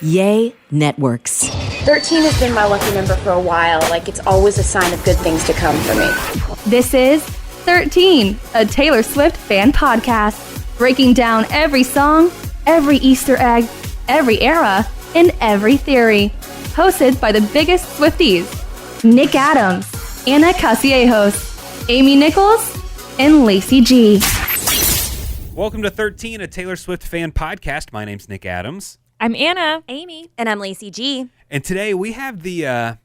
Yay Networks. 13 has been my lucky number for a while. Like, it's always a sign of good things to come for me. This is 13, a Taylor Swift fan podcast, breaking down every song, every Easter egg, every era, and every theory. Hosted by the biggest Swifties, Nick Adams, Anna Casillejos, Amy Nichols, and Lacey G. Welcome to 13, a Taylor Swift fan podcast. My name's Nick Adams. I'm Anna. Amy. And I'm Lacey G. And today we have the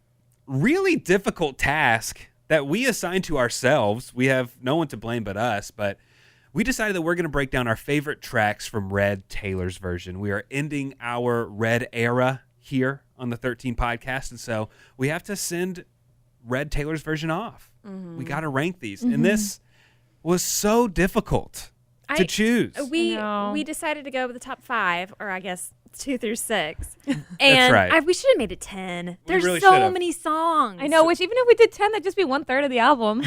really difficult task that we assigned to ourselves. We have no one to blame but us, but we decided that we're going to break down our favorite tracks from Red Taylor's version. We are ending our Red era here on the 13 podcast, and so we have to send Red Taylor's version off. We got to rank these, and this was so difficult to choose. We decided to go with the top 5, or I guess 2 through 6. And That's right. We should have made it 10. There's really so should've. many songs. I know, which even if we did 10, that'd just be 1/3 of the album.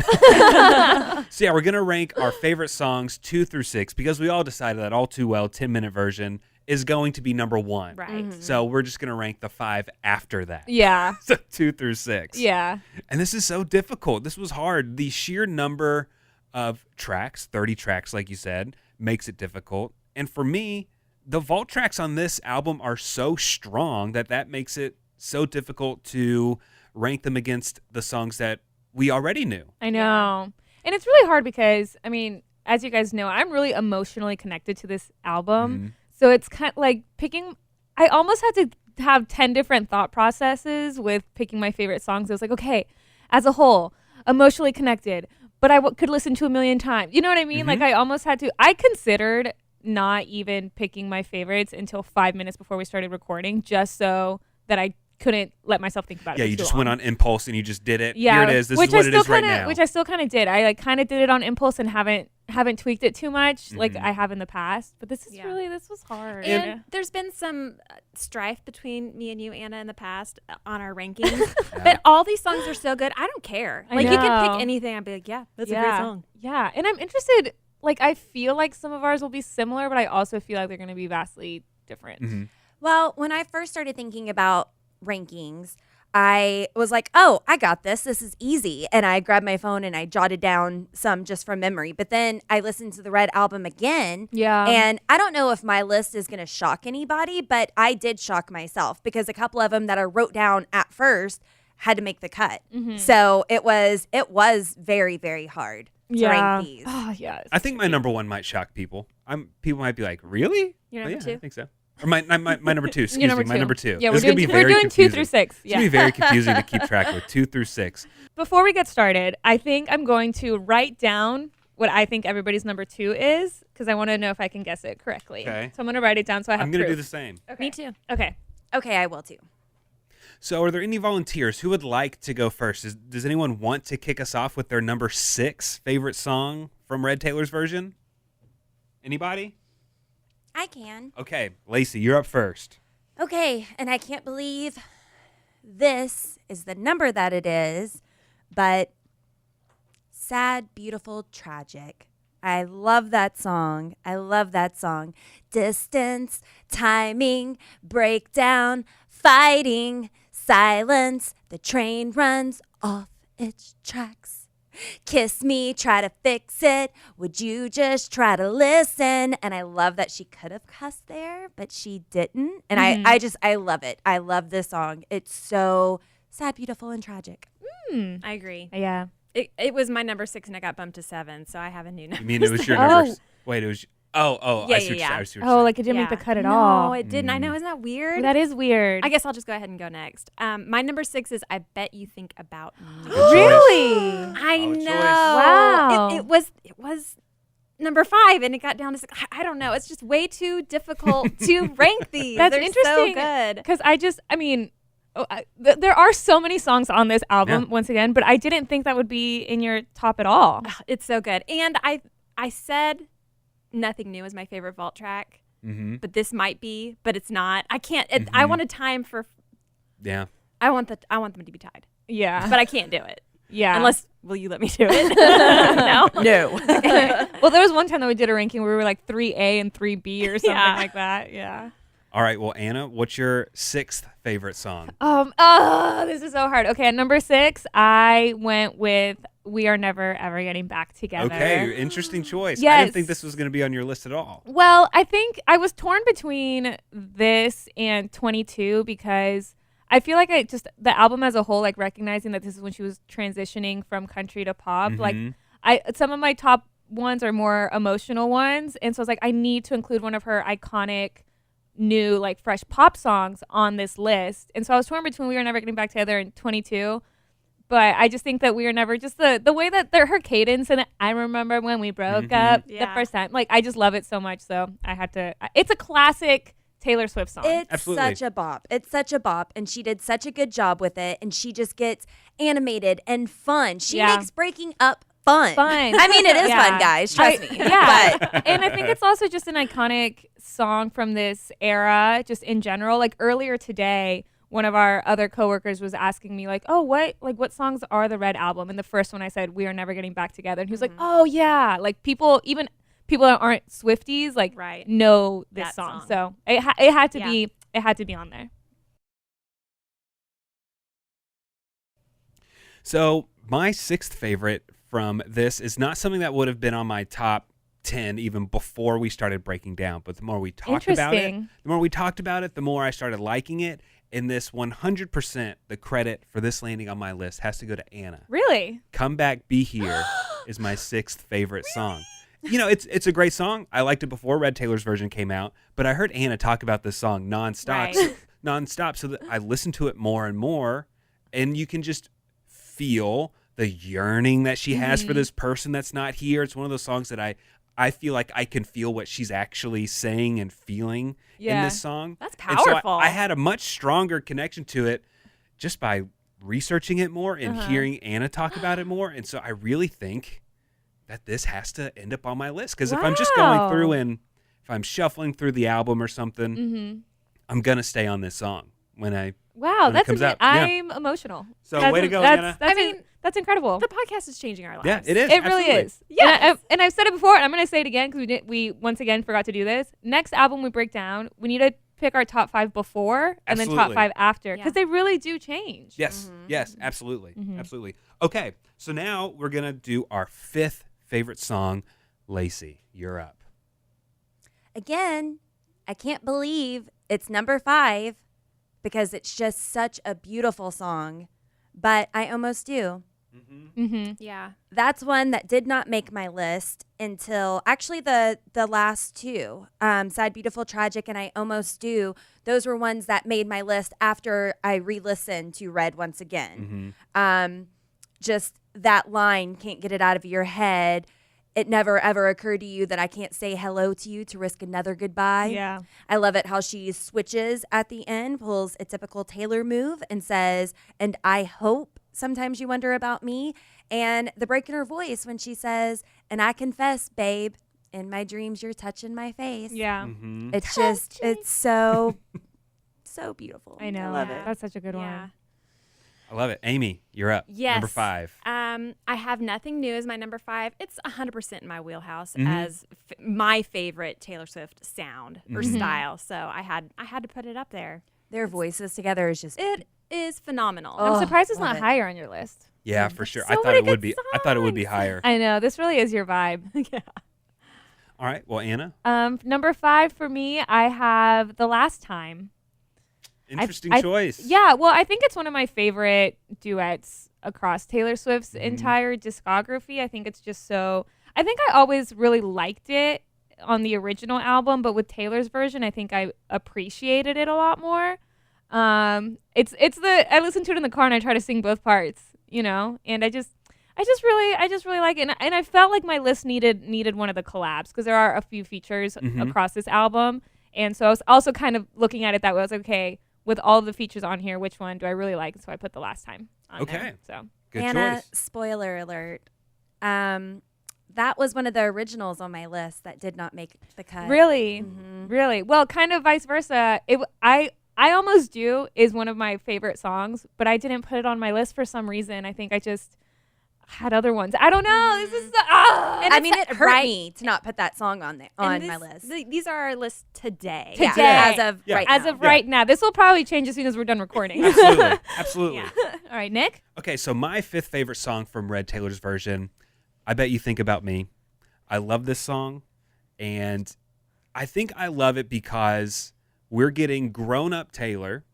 So yeah, we're going to rank our favorite songs 2 through 6 because we all decided that All Too Well 10-minute version is going to be number 1. Right. So we're just going to rank the 5 after that. Yeah. So 2 through 6. Yeah. And this is so difficult. This was hard. The sheer number of tracks, 30 tracks like you said, makes it difficult. And for me, the vault tracks on this album are so strong that makes it so difficult to rank them against the songs that we already knew. I know. And it's really hard because, I mean, as you guys know, I'm really emotionally connected to this album. So it's kind of like picking, I almost had to have 10 different thought processes with picking my favorite songs. It was like, okay, as a whole, emotionally connected, but I could listen to a million times. You know what I mean? Like I almost had to, I considered not even picking my favorites until 5 minutes before we started recording, just so that I couldn't let myself think about it. Yeah, for you too just long. went on impulse and you just did it. Yeah, here it is. This is what it is right now. Which I still kind of did. I kind of did it on impulse and haven't tweaked it too much like I have in the past. But this is this was hard. And there's been some strife between me and you, Anna, in the past on our rankings. But all these songs are so good. I don't care. I Like you can know. pick anything. I'd be like, yeah, that's a great song. Yeah, and I'm interested. Like I feel like some of ours will be similar, but I also feel like they're going to be vastly different. Well, when I first started thinking about rankings, I was like, oh, I got this. This is easy. And I grabbed my phone and I jotted down some just from memory. But then I listened to the Red album again. Yeah. And I don't know if my list is going to shock anybody, but I did shock myself because a couple of them that I wrote down at first had to make the cut. So it was very, very hard to rank these. Oh, yes. I think my number 1 might shock people. People might be like, really? Your number 2? I think so. Or my number 2, excuse Your number me, my two. number 2. Yeah, This we're is gonna doing, be we're very doing 2 confusing. through 6. It's going to be very confusing to keep track with 2 through 6. Before we get started, I think I'm going to write down what I think everybody's number 2 is because I want to know if I can guess it correctly. Okay. So I'm going to write it down so I have I'm going to proof. do the same. Okay. Me too. Okay. Okay, I will too. So are there any volunteers who would like to go first? Does anyone want to kick us off with their number 6 favorite song from Red Taylor's version? Anybody? I can. Okay, Lacey, you're up first. Okay, and I can't believe this is the number that it is, but Sad, Beautiful, Tragic. I love that song. Distance, timing, breakdown, fighting, silence. The train runs off its tracks. Kiss me, try to fix it. Would you just try to listen? And I love that she could have cussed there, but she didn't. And I love it. I love this song. It's so sad, beautiful, and tragic. I agree. Yeah. It was my number 6 and I got bumped to 7, so I have a new number. You mean it was your Oh. number? Wait, it was. Oh, Yeah, I see what yeah, I see what Oh, you're like it didn't make the cut at no, all. No, it didn't. I know. Isn't that weird? That is weird. I guess I'll just go ahead and go next. My number 6 is I Bet You Think About Me. Good Really? I Solid choice. know. Wow. It was number 5 and it got down to 6. I don't know. It's just way too difficult to rank these. That's They're interesting. so good. Because there are so many songs on this album, once again, but I didn't think that would be in your top at all. Ugh, it's so good. And I said Nothing New is my favorite vault track, but this might be, but it's not. I can't. I want a time for. Yeah. I want them to be tied, Yeah. but I can't do it. Yeah. Unless, will you let me do it? No. Well, there was one time that we did a ranking where we were like 3A and 3B or something Yeah. like that. Yeah. All right, well, Anna, what's your 6th favorite song? This is so hard. Okay, at number 6, I went with "We Are Never Ever Getting Back Together." Okay, interesting choice. I Yes. didn't think this was going to be on your list at all. Well, I think I was torn between this and 22 because I feel like the album as a whole, like recognizing that this is when she was transitioning from country to pop. Like some of my top ones are more emotional ones, and so I was like, I need to include one of her iconic new like fresh pop songs on this list. And so I was torn between "We Are Never Getting Back Together" and 22. But I just think that "We Are Never," just the way that her cadence and "I remember when we broke up the first time," like I just love it so much. So I had to. It's a classic Taylor Swift song. It's Absolutely. such a bop. It's such a bop, and she did such a good job with it, and she just gets animated and fun. She makes breaking up fun. Fun. I mean, it is Yeah. fun, guys. Trust me. Yeah. But And I think it's also just an iconic song from this era, just in general. Like earlier today, one of our other coworkers was asking me like, "Oh, what songs are the Red album?" And the first one I said, "We Are Never Getting Back Together." And he was like, "Oh yeah." Like even people that aren't Swifties like know this That song. song. So it had to be on there. So my 6th favorite from this is not something that would have been on my top 10 even before we started breaking down. But the more we talked about it, the more I started liking it. And this 100%, the credit for this landing on my list has to go to Anna. Really? "Come Back, Be Here" is my 6th favorite song. You know, it's a great song. I liked it before Red Taylor's version came out, but I heard Anna talk about this song nonstop, so that I listened to it more and more, and you can just feel the yearning that she has for this person that's not here. It's one of those songs that I feel like I can feel what she's actually saying and feeling in this song. That's And so powerful. I had a much stronger connection to it just by researching it more and hearing Anna talk about it more. And so I really think that this has to end up on my list. Because if I'm just going through and if I'm shuffling through the album or something, I'm going to stay on this song when it comes out. I'm emotional. So That's way to go, Anna. That's incredible. The podcast is changing our lives. Yeah, it is. It really absolutely. is. Yeah. And I've said it before, and I'm going to say it again because we once again forgot to do this. Next album we break down, we need to pick our top 5 before and then top Absolutely. 5 after because they really do change. Yes, yes, absolutely. Absolutely. Okay, so now we're going to do our 5th favorite song. Lacey, you're up. again, I can't believe it's number 5 because it's just such a beautiful song, but I almost do. Yeah. That's one that did not make my list until actually the last 2, Sad, Beautiful, Tragic, and I Almost Do. Those were ones that made my list after I re-listened to Red once again. Just that line, can't get it out of your head. It never ever occurred to you that I can't say hello to you to risk another goodbye. Yeah. I love it how she switches at the end, pulls a typical Taylor move and says, "And I hope sometimes you wonder about me." And the break in her voice when she says, "And I confess, babe, in my dreams you're touching my face." Yeah. It's just, it's so, so beautiful. I know. love it. That's such a good Yeah. one. I love it. Amy, you're up. Yes. Number 5. I have Nothing New as my number 5. It's 100% in my wheelhouse as my favorite Taylor Swift sound or style. So I had to put it up there. Their voices together is just, It is phenomenal. I'm surprised it's love not it. higher on your list. Yeah, for sure. so I thought many it would good be. I thought it would be songs. higher. I know. This really is your vibe. Yeah. All right. Well, Anna, Number 5 for me, I have The Last Time. interesting I- choice. Yeah, well, I think it's one of my favorite duets across Taylor Swift's entire discography. I think it's just so. I think I always really liked it on the original album, but with Taylor's version, I think I appreciated it a lot more. It's I listen to it in the car and I try to sing both parts, and I just really like it, and I felt like my list needed one of the collabs because there are a few features across this album, and so I was also kind of looking at it that way. I was like, okay, with all the features on here, which one do I really like? So I put The Last Time on there. Okay. So Good Anna, choice. spoiler alert. That was one of the originals on my list that did not make the cut. really, well, kind of vice versa. I Almost Do is one of my favorite songs, but I didn't put it on my list for some reason. I think I had other ones. I don't know. This is And I mean, it hurt right- me to not put that song on and my this- list. These are our list today. Today. Yeah, as of Yeah. right as now. of right now. This will probably change as soon as we're done recording. Absolutely. Absolutely. All right, Nick. Okay, so my fifth favorite song from Red Taylor's version, I Bet You Think About Me. I love this song, and I think I love it because we're getting grown-up Taylor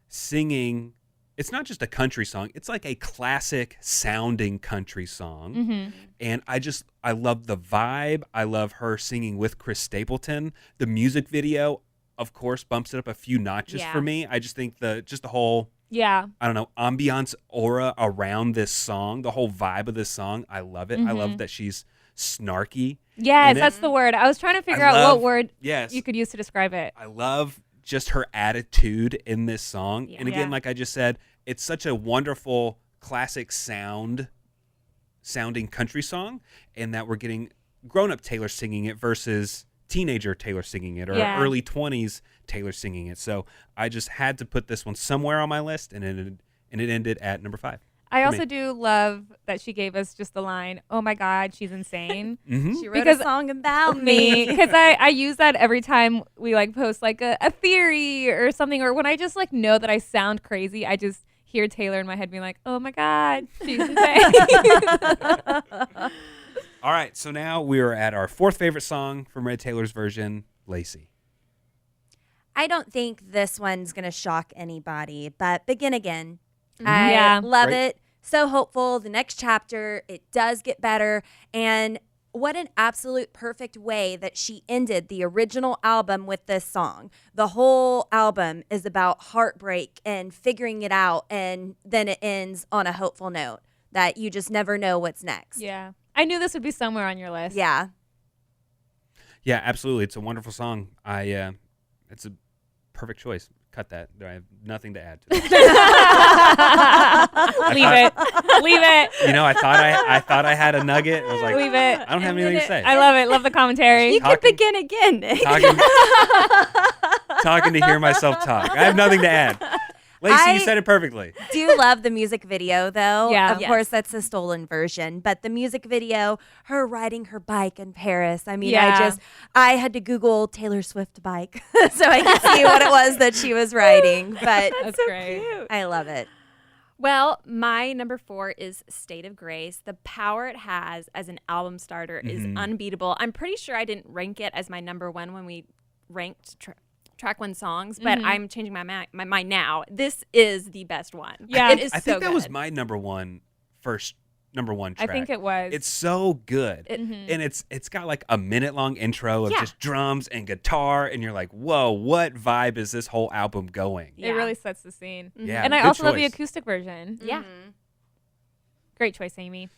singing. It's not just a country song. It's like a classic sounding country song. Mm-hmm. And I love the vibe. I love her singing with Chris Stapleton. The music video, of course, bumps it up a few notches Yeah. for me. I just think the whole, Yeah. I don't know, ambiance aura around this song, the whole vibe of this song, I love it. I love that she's snarky. Yes, in it. that's the word. I was trying to figure I out love- what word Yes. you could use to describe it. I love just her attitude in this song. Yeah. And again, Yeah. like I just said, it's such a wonderful classic sounding country song, and that we're getting grown-up Taylor singing it versus teenager Taylor singing it or Yeah. early 20s Taylor singing it. So I just had to put this one somewhere on my list, and it ended at number 5. I for also me. do love that she gave us just the line, "Oh my God, she's insane." Mm-hmm. She wrote Because a song about me, me. because I use that every time we like post like a theory or something, or when I just like know that I sound crazy, I just hear Taylor in my head being like, "Oh my God, she's insane." All right, so now we are at our fourth favorite song from Red Taylor's version, Lacey. I don't think this one's going to shock anybody, but Begin Again. Yeah. I love Great. it. So hopeful. The next chapter, it does get better. And what an absolute perfect way that she ended the original album with this song. The whole album is about heartbreak and figuring it out. And then it ends on a hopeful note that you just never know what's next. Yeah, I knew this would be somewhere on your list. Yeah. Yeah, absolutely. It's a wonderful song. It's a perfect choice. Cut that. I have nothing to add to that. Leave it. You know, I thought I had a nugget. I was like, Leave it. I don't have anything to say. I love it. Love the commentary. You Talking- can begin again, Nick. talking to hear myself talk. I have nothing to add. Lacey, you said it perfectly. Do love the music video though. Yeah. Of Yes. course that's a stolen version, but the music video, her riding her bike in Paris. I mean, Yeah. I had to Google Taylor Swift bike so I could see what it was that she was riding, but That's great. I love it. Well, my number 4 is State of Grace. The power it has as an album starter is unbeatable. I'm pretty sure I didn't rank it as my number 1 when we ranked track 1 songs, but I'm changing my mind now. This is the best one. Yeah. It is I so think that was good. my number one I track. think it was. It's so good. And it's got like a minute-long intro of Yeah. just drums and guitar, and you're like, whoa, what vibe is this whole album going? It really sets the scene. Yeah, And I good also love the choice. acoustic version. Yeah. Great choice, Amy.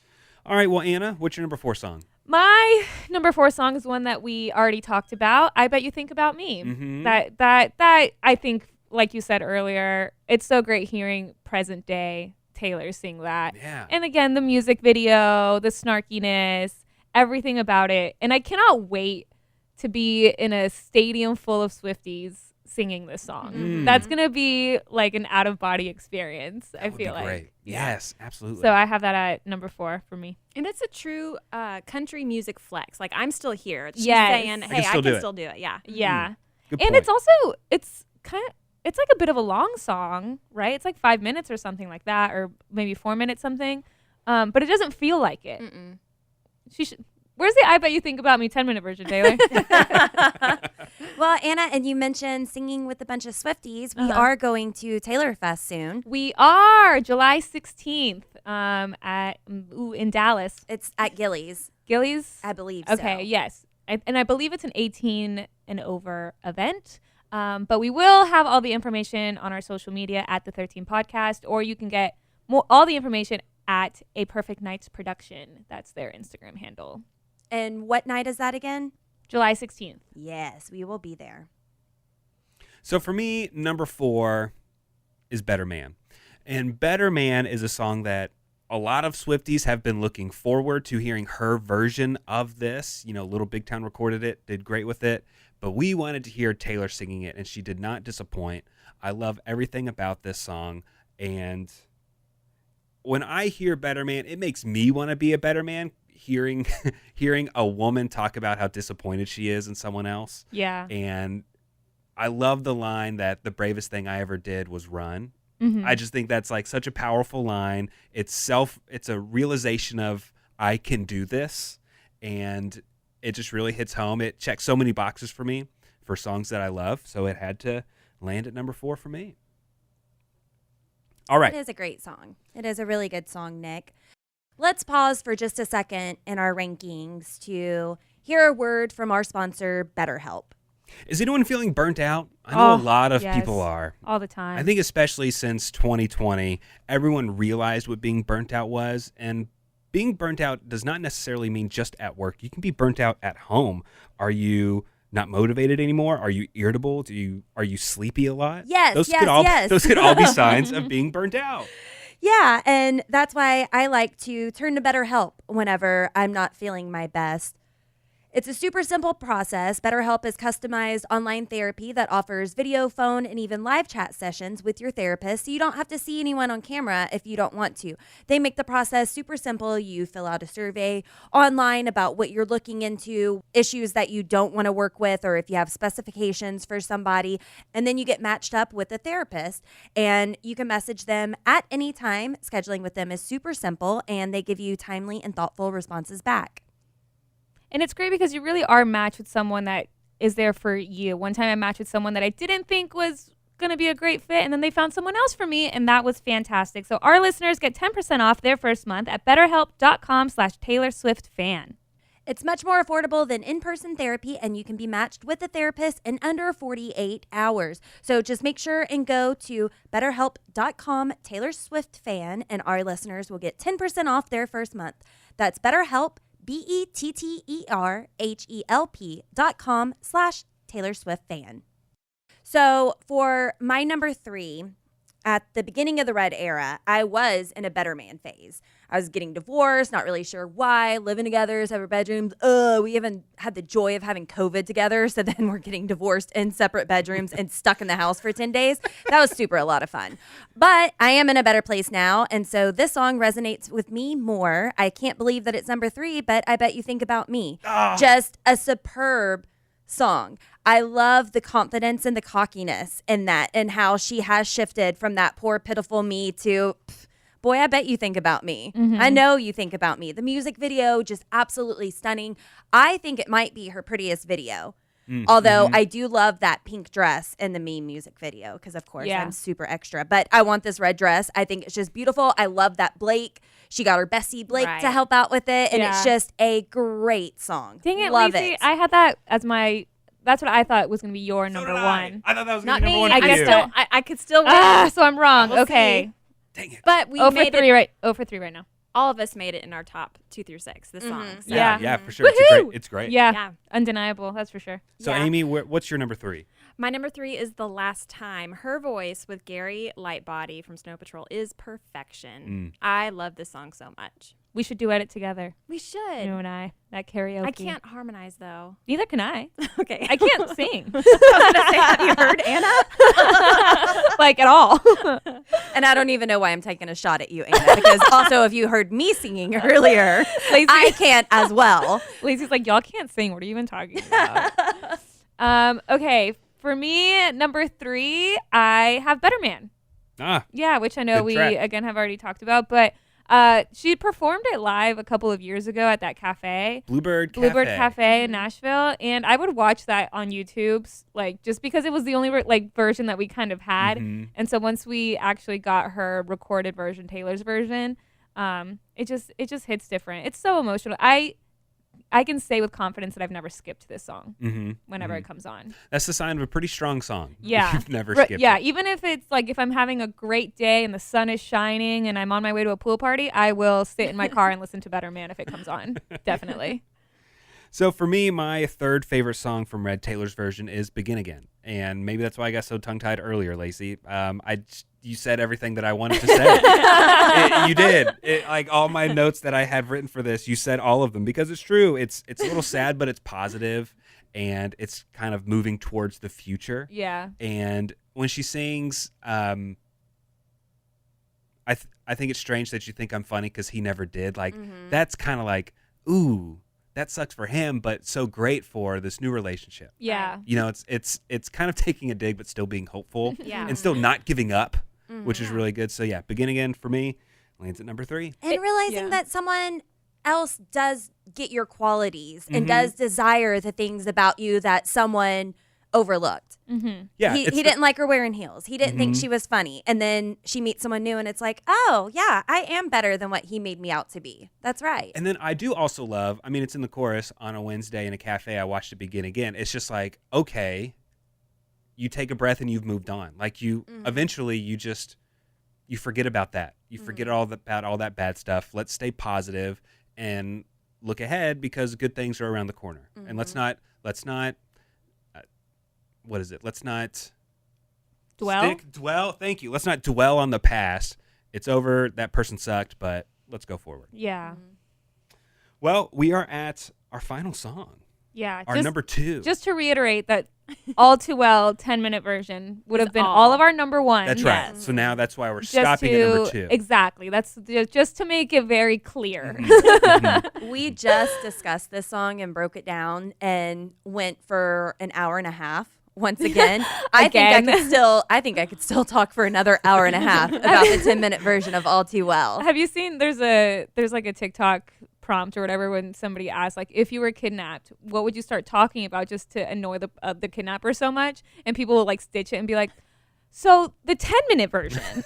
All right, well, Anna, what's your number 4 song? My number 4 song is one that we already talked about. I Bet You Think About Me. Mhm. That I think, like you said earlier, it's so great hearing present day Taylor sing that. Yeah. And again, the music video, the snarkiness, everything about it. And I cannot wait to be in a stadium full of Swifties singing this song. That's going to be like an out of body experience, I Would be feel like. great. Yes, absolutely. So I have that at number 4 for me. And it's a true country music flex. Like, I'm still here. She's Yes. saying, I hey, still I do can it. still do it. Yeah. Yeah. Good And point. it's also it's like a bit of a long song, right? It's like 5 minutes or something like that, or maybe 4 minutes something. But it doesn't feel like it. She should. Where's the I Bet You Think About Me 10-minute version, Taylor? Well, Anna, and you mentioned singing with a bunch of Swifties. We Uh-huh. are going to Taylor Fest soon. We are July 16th in Dallas. It's at Gillies, Gillies? I believe. Okay, so. yes. And I believe it's an 18 and over event. But we will have all the information on our social media at the 13 Podcast, or you can get all the information at A Perfect Night's Production. That's their Instagram handle. And what night is that again? July 16th. Yes, we will be there. So for me, number 4 is Better Man. And Better Man is a song that a lot of Swifties have been looking forward to hearing her version of this. You know, Little Big Town recorded it, did great with it. But we wanted to hear Taylor singing it, and she did not disappoint. I love everything about this song. And when I hear Better Man, it makes me want to be a better man. Hearing a woman talk about how disappointed she is in someone else. Yeah. And I love the line that the bravest thing I ever did was run. Mm-hmm. I just think that's like such a powerful line. It's a realization of I can do this, and it just really hits home. It checks so many boxes for me for songs that I love, so it had to land at number 4 for me. All right. It is a great song. It is a really good song, Nick. Let's pause for just a second in our rankings to hear a word from our sponsor, BetterHelp. Is anyone feeling burnt out? I know a lot of yes. people are. All the time. I think especially since 2020, everyone realized what being burnt out was, and being burnt out does not necessarily mean just at work. You can be burnt out at home. Are you not motivated anymore? Are you irritable? Are you sleepy a lot? Yes, Those yes. could all be signs of being burnt out. Yeah, and that's why I like to turn to BetterHelp whenever I'm not feeling my best. It's a super simple process. BetterHelp is customized online therapy that offers video, phone, and even live chat sessions with your therapist, so you don't have to see anyone on camera if you don't want to. They make the process super simple. You fill out a survey online about what you're looking into, issues that you don't want to work with, or if you have specifications for somebody, and then you get matched up with a therapist, and you can message them at any time. Scheduling with them is super simple, and they give you timely and thoughtful responses back. And it's great because you really are matched with someone that is there for you. One time I matched with someone that I didn't think was going to be a great fit, and then they found someone else for me, and that was fantastic. So our listeners get 10% off their first month at betterhelp.com/TaylorSwiftFan. It's much more affordable than in-person therapy, and you can be matched with a therapist in under 48 hours. So just make sure and go to betterhelp.com/TaylorSwiftFan, and our listeners will get 10% off their first month. That's BetterHelp, BetterHelp.com/TaylorSwiftFan. So for my number 3, at the beginning of the Red era, I was in a better man phase. I was getting divorced, not really sure why, living together, separate bedrooms. We haven't had the joy of having COVID together, so then we're getting divorced in separate bedrooms and stuck in the house for 10 days. That was a lot of fun. But I am in a better place now, and so this song resonates with me more. I can't believe that it's number 3, but I bet you think about me. Just a superb song. I love the confidence and the cockiness in that, and how she has shifted from that poor, pitiful me to, boy, I bet you think about me. Mm-hmm. I know you think about me. The music video, just absolutely stunning. I think it might be her prettiest video. Although I do love that pink dress in the Me music video, because of course I'm super extra. But I want this red dress. I think it's just beautiful. I love that Blake. She got her bestie Blake to help out with it, and it's just a great song. Dang it, love Lacey. it. I had that as my. That's what I thought was going to be your number one. I thought that was Not going to be me. number 1 for I you. guess I could still win. So I'm wrong. We'll okay. Dang it. But we 0 for made 3 it. right. 0 for 3 right now. All of us made it in our top 2 through 6. This song. So. Yeah, for sure. It's great. Yeah. Yeah. Undeniable. That's for sure. So, Yeah. Amy, what's your number 3? My number 3 is The Last Time. Her voice with Gary Lightbody from Snow Patrol is perfection. I love this song so much. We should duet it together. We should. You and I. That karaoke. I can't harmonize though. Neither can I. Okay. I can't sing. I was gonna say, have you heard Anna? Like at all. And I don't even know why I'm taking a shot at you, Anna, because also if you heard me singing earlier, Lacey, I can't as well. Lacey's like, y'all can't sing. What are you even talking about? Okay. For me, number 3, I have Better Man. Yeah, which I know Good we, track. again, have already talked about. But she performed it live a couple of years ago at that cafe. Bluebird Cafe in Nashville, and I would watch that on YouTube, like just because it was the only version that we kind of had. And so once we actually got her recorded version, Taylor's version, it just hits different. It's so emotional. I can say with confidence that I've never skipped this song whenever it comes on. That's the sign of a pretty strong song. Yeah. You've never skipped it. Even if it's like if I'm having a great day and the sun is shining and I'm on my way to a pool party, I will sit in my car and listen to Better Man if it comes on. Definitely. So for me, my 3rd favorite song from Red Taylor's version is Begin Again. And maybe that's why I got so tongue-tied earlier, Lacey. You said everything that I wanted to say. You did. Like all my notes that I had written for this, you said all of them because it's true. It's a little sad, but it's positive, and it's kind of moving towards the future. Yeah. And when she sings, I I think it's strange that you think I'm funny because he never did. Like, that's kind of like, ooh, that sucks for him, but so great for this new relationship. Yeah. You know, it's kind of taking a dig, but still being hopeful Yeah. and still not giving up, which is really good. So yeah, Begin Again for me lands at number 3. And realizing that someone else does get your qualities and does desire the things about you that someone overlooked. Yeah, He didn't like her wearing heels. He didn't think she was funny. And then she meets someone new and it's like, oh, yeah, I am better than what he made me out to be. That's right. And then I do also love, I mean, it's in the chorus on a Wednesday in a cafe. I watched it begin again. It's just like, okay, you take a breath and you've moved on. Like you, eventually you forget about that. You forget about all that bad stuff. Let's stay positive and look ahead because good things are around the corner. And let's not, what is it? Let's not Dwell. Thank you. Let's not dwell on the past. It's over. That person sucked, but let's go forward. Yeah. Well, we are at our final song. Yeah. Our number 2. Just to reiterate that All Too Well 10-minute version would have been all. all of our number 1. That's right. So now that's why we're Just stopping at number 2. Exactly. That's just to make it very clear. We just discussed this song and broke it down and went for an hour and a half. Once again, I think I could still talk for another hour and a half about the 10-minute version of All Too Well. Have you seen there's like a TikTok prompt or whatever when somebody asks like if you were kidnapped, what would you start talking about just to annoy the kidnapper so much? And people will like stitch it and be like, so the 10-minute version. And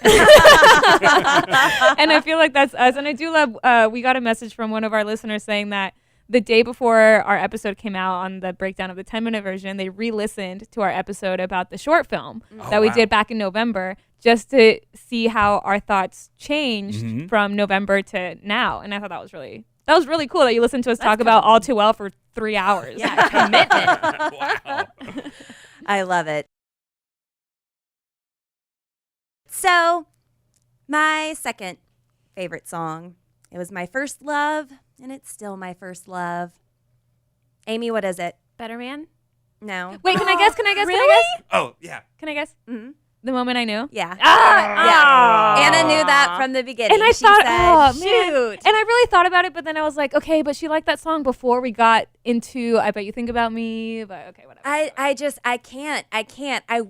I feel like that's us. And I do love, we got a message from one of our listeners saying that the day before our episode came out on the breakdown of the 10-minute version, they re-listened to our episode about the short film that we did back in November just to see how our thoughts changed from November to now. And I thought that was really cool that you listened to us talk about All Too Well for 3 hours. Yeah, commitment. Wow. I love it. So, my second favorite song, it was my first love, and it's still my first love. Amy, what is it? Better Man? No. Wait, can I guess? Really? Oh, yeah. Can I guess? Mm-hmm. The moment I knew? Yeah. Ah! Yeah. Anna knew that from the beginning. And I She thought, said, shoot. And I really thought about it, but then I was like, okay, but she liked that song before we got into I Bet You Think About Me, but okay, whatever. I can't. I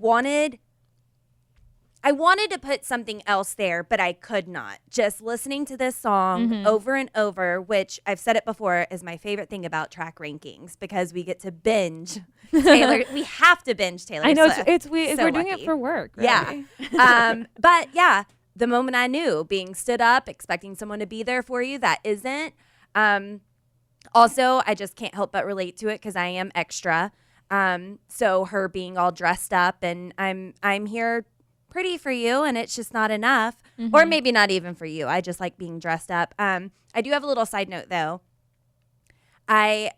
wanted to put something else there, but I could not. Just listening to this song over and over, which I've said it before, is my favorite thing about track rankings because we get to binge Taylor. We have to binge Taylor I know Swift. we're doing it for work. Really. Yeah. But yeah, the moment I knew, being stood up, expecting someone to be there for you that isn't. Also, I just can't help but relate to it because I am extra. So her being all dressed up and I'm here pretty for you and it's just not enough, or maybe not even for you. I just like being dressed up. I do have a little side note though. At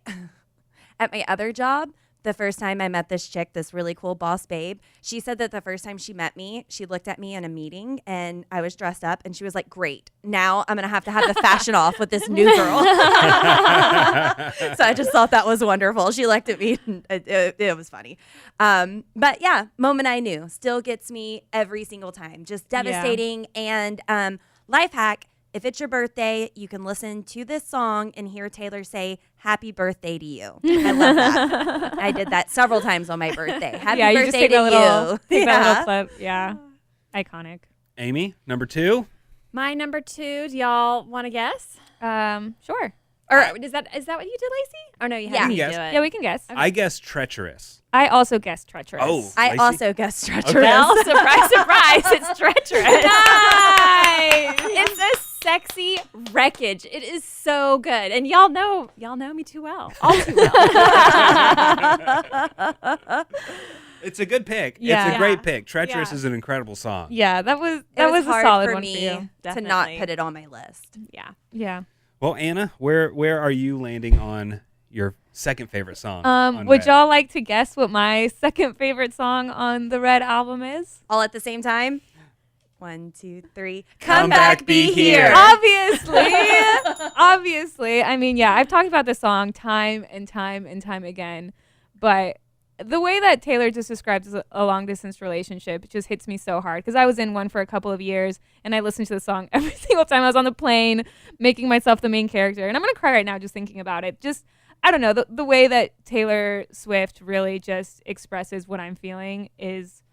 my other job, the first time I met this chick, this really cool boss babe, she said that the first time she met me, she looked at me in a meeting and I was dressed up and she was like, great, now I'm going to have the fashion off with this new girl. So I just thought that was wonderful. She looked at me and it was funny. But yeah, moment I knew still gets me every single time. Just devastating. And life hack, if it's your birthday, you can listen to this song and hear Taylor say, happy birthday to you. I love that. I did that several times on my birthday. Happy you birthday just to you. Take that little clip. Yeah. Iconic. Amy, number 2. My number 2, do y'all want to guess? Sure. Or is that what you did, Lacey? Oh, no, you Yeah. had me Yes. do it. Yeah, we can guess. I guess Treacherous. I also guessed treacherous. Oh. I Lacey? also guessed treacherous. Well, surprise, surprise, it's treacherous. Nice. It's a sexy wreckage. It is so good. And y'all know me too well. All too well. It's a good pick. Yeah. It's a great pick. Treacherous Yeah. is an incredible song. Yeah, that was It was a hard solid for one me for you. to not Definitely. put it on my list. Yeah. Yeah. Well, Anna, where are you landing on your second favorite song? on Would Red? y'all like to guess what my second favorite song on the Red album is? All at the same time? 1, 2, 3. Come back, be here. Obviously. Obviously. I mean, yeah, I've talked about this song time and time and time again, but the way that Taylor just describes a long distance relationship just hits me so hard because I was in one for a couple of years and I listened to the song every single time I was on the plane making myself the main character. And I'm going to cry right now just thinking about it. Just, I don't know, the way that Taylor Swift really just expresses what I'm feeling is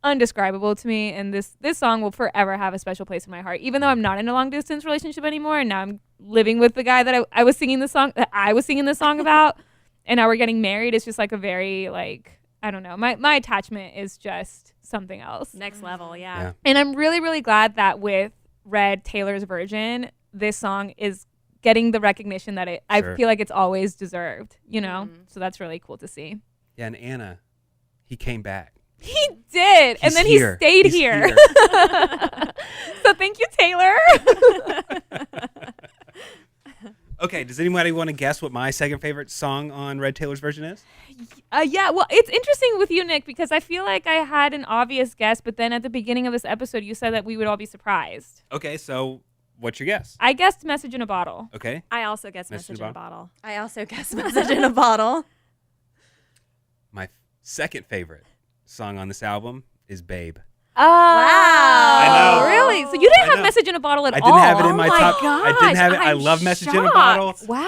undescribable to me. And this song will forever have a special place in my heart, even though I'm not in a long distance relationship anymore. And now I'm living with the guy that I was singing the song about. And now we're getting married. It's just like a very, like, I don't know. My attachment is just something else. Next level, yeah. And I'm really, really glad that with Red, Taylor's version, this song is getting the recognition that I feel like it's always deserved, you know? So that's really cool to see. Yeah, and Anna, he came back. He did. And then here. He stayed He's here. So thank you, Taylor. Okay, does anybody want to guess what my second favorite song on Red Taylor's version is? Yeah, well, it's interesting with you, Nick, because I feel like I had an obvious guess, but then at the beginning of this episode, you said that we would all be surprised. Okay, so what's your guess? I guessed Message in a Bottle. Okay. I also guess Message in a Bottle. I also guess Message in a Bottle. My second favorite song on this album is Babe. Oh, wow. I know. Really? So you didn't I have know. Message in a Bottle at all? I didn't have it in my Oh top. gosh, I didn't have it. I I'm love Message in a shocked. Bottle. Wow.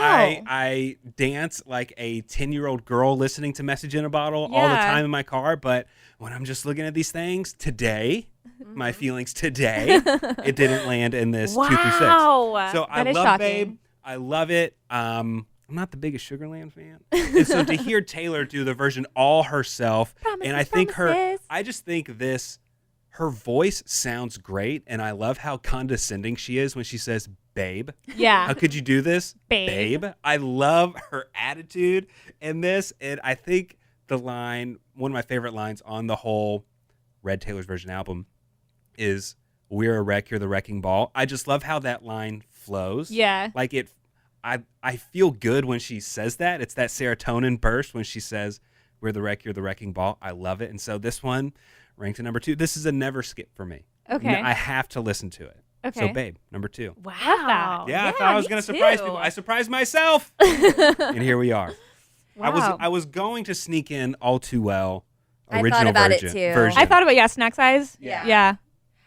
I dance like a 10-year-old girl listening to Message in a Bottle all the Yeah. time in my car. But when I'm just looking at these things today, my feelings today, it didn't land in this 2 through 6. Wow. So I That is love shocking. Babe. I love it. I'm not the biggest Sugarland fan. And so to hear Taylor do the version all herself, and I think I just think her voice sounds great, and I love how condescending she is when she says, babe. Yeah. How could you do this? Babe. I love her attitude in this, and I think one of my favorite lines on the whole Red Taylor's version album is, we're a wreck, you're the wrecking ball. I just love how that line flows. Yeah. Like I feel good when she says that. It's that serotonin burst when she says, we're the wreck, you're the wrecking ball. I love it. And so this one ranked to number 2. This is a never skip for me. Okay. I have to listen to it. Okay. So Babe, number 2. Wow. that. Yeah, I thought I was going to surprise people. I surprised myself. And here we are. Wow. I was going to sneak in All Too Well I original thought about it version. too. version. I thought about, Snack Size. Yeah. Yeah.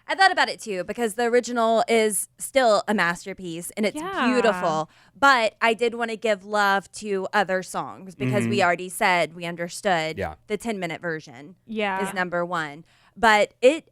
I thought about it too because the original is still a masterpiece and it's Yeah. beautiful. But I did want to give love to other songs because we already said we understood the 10-minute version Yeah. is number 1. But it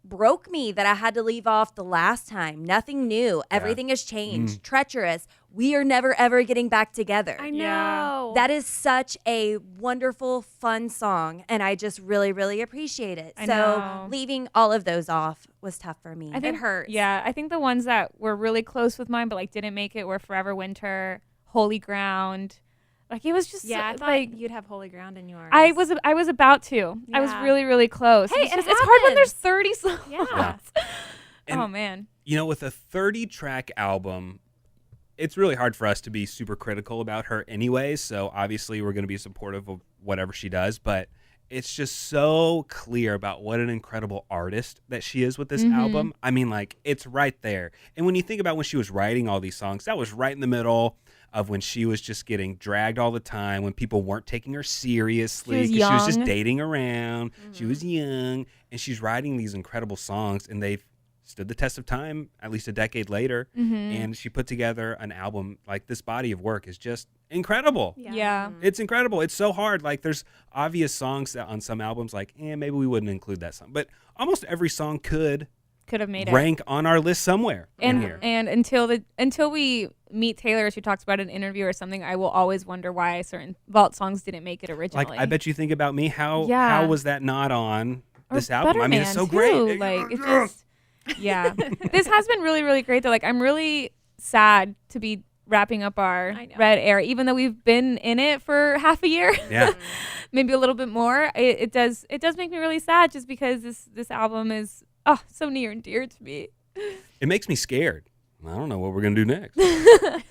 broke me that I had to leave off the last time. Nothing new. Everything has changed. Treacherous. We are never, ever getting back together. I know. Yeah. That is such a wonderful, fun song, and I just really, really appreciate it. I So know. leaving all of those off was tough for me. I think It hurts. Yeah, I think the ones that were really close with mine, but like didn't make it, were Forever Winter, Holy Ground. Like it was just Yeah, I thought like you'd have Holy Ground in yours. I was about to. I was Yeah. really, really close. Hey, it's it hard when there's happens. 30 songs. Yeah. And- Oh man. You know, with a 30-track album, it's really hard for us to be super critical about her anyways. So obviously we're going to be supportive of whatever she does, but it's just so clear about what an incredible artist that she is with this album. I mean, like, it's right there. And when you think about when she was writing all these songs, that was right in the middle of when she was just getting dragged all the time, when people weren't taking her seriously, She was she was just young. dating around. She was young, and she's writing these incredible songs, and they've stood the test of time at least a decade later. And she put together an album. Like, this body of work is just incredible. Yeah. It's incredible. It's so hard. Like, there's obvious songs that on some albums, like, maybe we wouldn't include that song, but almost every song could Could have made it. rank on our list somewhere in here. And until we meet Taylor, she talks about an interview or something, I will always wonder why certain vault songs didn't make it originally. Like, I bet you think about me. How Yeah. was that not on Or this album? I mean, it's Better so Man, great. too. Like, it just, yeah. This has been really, really great though. Like, I'm really sad to be wrapping up our I know. Red era, even though we've been in it for half a year. Yeah. Maybe a little bit more. It does make me really sad just because this album is so near and dear to me. It makes me scared. I don't know what we're going to do next.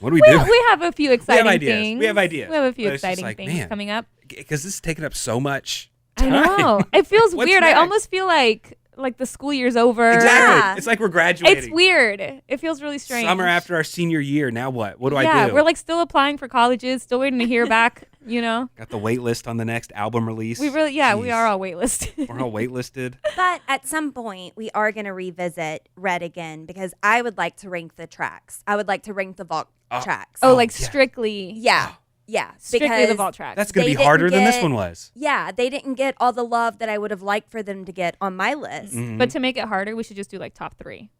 What do we do? We have a few exciting ideas. things. We have ideas. We have a few But it's just exciting like, things man, coming up. Because this is taking up so much I time. know. It feels What's weird. next? I almost feel like the school year's over. Exactly. Yeah. It's like we're graduating. It's weird. It feels really strange. Summer after our senior year. Now what? What do I Yeah, do? we're like still applying for colleges, still waiting to hear back You know, Got the wait list on the next album release. we really, we are all waitlisted. We're all waitlisted. But at some point, we are going to revisit Red again because I would like to rank the tracks. I would like to rank the vault tracks. Oh, like yeah. strictly. yeah. Yeah. Strictly the because vault tracks. That's going to They be harder didn't than this get- one was. Yeah, they didn't get all the love that I would have liked for them to get on my list. But to make it harder, we should just do like top 3.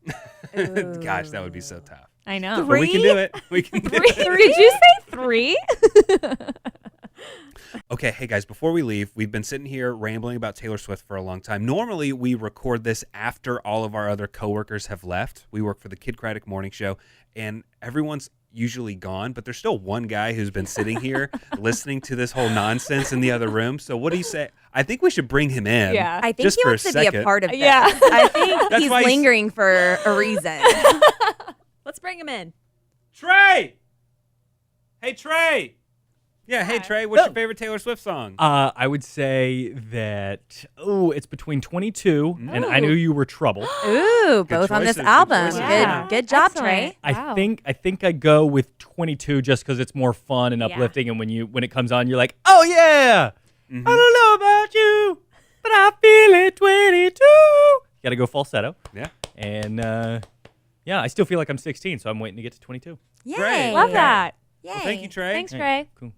Gosh, that would be so tough. I know. But we can do it. We can do Three? it. Did you say 3? Okay, hey guys, before we leave, we've been sitting here rambling about Taylor Swift for a long time. Normally, we record this after all of our other coworkers have left. We work for the Kid Craddock Morning Show, and everyone's usually gone, but there's still one guy who's been sitting here listening to this whole nonsense in the other room. So what do you say? I think we should bring him in. Yeah. I think just he for wants to be second. a part of this. Yeah. I think That's he's why he's- lingering for a reason. Let's bring him in. Trey! Hey, Trey! Yeah, hey, Trey, what's your favorite Taylor Swift song? I would say that it's between 22 and I Knew You Were Trouble. Ooh, both on choices, this good album. choices. Yeah. Good job, Excellent. Trey. Wow. I think I go with 22 just because it's more fun and Yeah. uplifting, and when it comes on, you're like, oh yeah, I don't know about you, but I feel it. 22. You got to go falsetto, Yeah. and yeah, I still feel like I'm 16, so I'm waiting to get to 22. Yay. Great. Love that. Yay. Well, thank you, Trey. Thanks, Hey, Trey. Cool.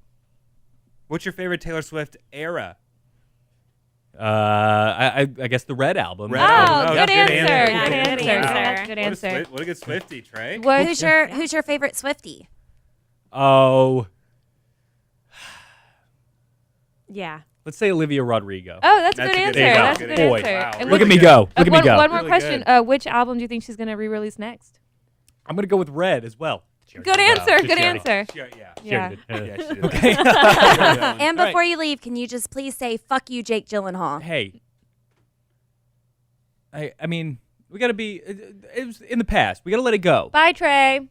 What's your favorite Taylor Swift era? I guess the Red album. Red Oh, album. good Good answer. answer. Good Good answer. answer. Good What a answer. Swi- What a good Swiftie, Trey. Who's your favorite Swiftie? Oh, Yeah. let's say Olivia Rodrigo. Oh, that's a That's good a answer. good answer. That's a Good good boy. answer. Wow. And Look at what- me go. Look at me go. One more Really question. good. Which album do you think she's going to re-release next? I'm gonna go with Red as well. Good answer. Good She already- answer. Yeah. Yeah. Yeah, she did. Okay. And All before you leave, can you just please say "fuck you, Jake Gyllenhaal"? Hey, I mean, we gotta be. It was in the past. We gotta let it go. Bye, Trey.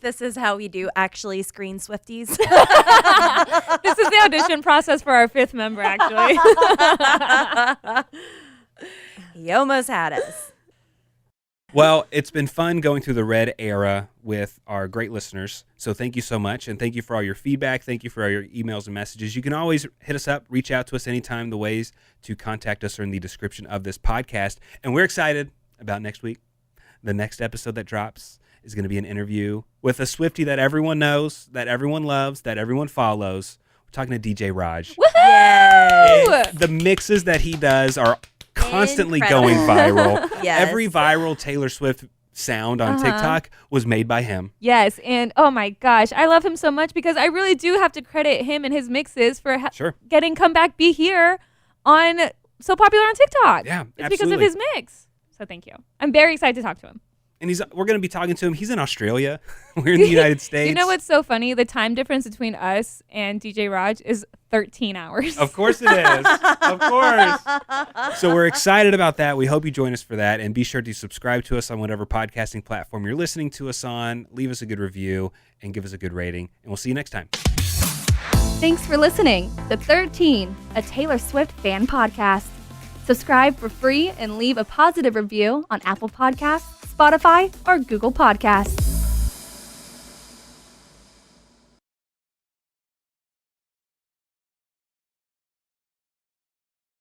This is how we do actually screen Swifties. This is the audition process for our 5th member, actually. He almost had us. Well, it's been fun going through the Red era with our great listeners. So thank you so much. And thank you for all your feedback. Thank you for all your emails and messages. You can always hit us up, reach out to us anytime. The ways to contact us are in the description of this podcast. And we're excited about next week. The next episode that drops is going to be an interview with a Swiftie that everyone knows, that everyone loves, that everyone follows. We're talking to DJ Raj. Yay. The mixes that he does are constantly Incredible. going viral. Yes. Every viral Taylor Swift sound on TikTok was made by him. Yes, and oh my gosh, I love him so much because I really do have to credit him and his mixes for Sure. getting Come Back Be Here on so popular on TikTok. Yeah, it's because of absolutely. his mix. So thank you. I'm very excited to talk to him. And we're going to be talking to him. He's in Australia. We're in the United States. You know what's so funny? The time difference between us and DJ Raj is 13 hours. Of course it is. Of course. So we're excited about that. We hope you join us for that. And be sure to subscribe to us on whatever podcasting platform you're listening to us on. Leave us a good review and give us a good rating. And we'll see you next time. Thanks for listening to 13, a Taylor Swift fan podcast. Subscribe for free and leave a positive review on Apple Podcasts, Spotify, or Google Podcasts.